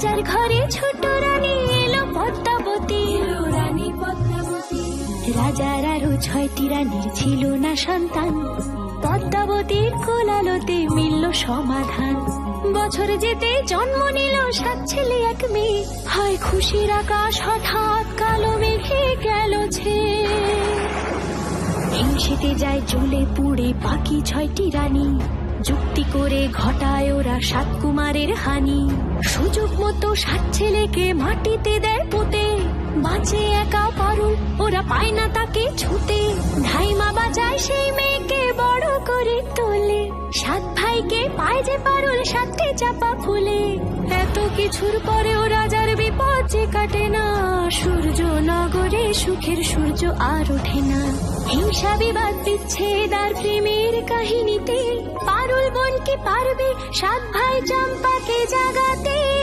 রাজার ঘরে ছোট রানী এলো পদ্মাবতী, রানী পদ্মাবতী। রাজার আরো 6টি রানীর ছিল না সন্তান, পদ্মাবতীর কোলালোতে মিলল সমাধান। বছর যেতে জন্ম নিল 7 ছেলে 1 মেয়ে, হয় খুশির আকাশ হঠাৎ কালো মেঘে গেল ছেয়ে। হিংসেতে যায় জ্বলে পুড়ে বাকি 6টি রানী, যুক্তি করে ঘটায় ওরা 7 কুমারের হানি। সুযোগ মতো 7 ছেলেকে মাটিতে দেয় পুঁতে, বাঁচে একা পারুল, ওরা পায় না তাকে ছুতে। ধাইমা বাজায় সেই মেয়েকে বড় করে তোলে, 7 ভাইকে পায় যে পারুল 7টি চাপা ফুলে। এত কিছুর পরেও রাজার বিপদ যে কাটে না, সূর্য নগরে সুখের সূর্য আর ওঠে না। হিংসা বিবাদ বিচ্ছেদ আর প্রেমের কাহিনীতে পারুল বোন কি পারবে 7 ভাই চম্পাকে জাগাতে।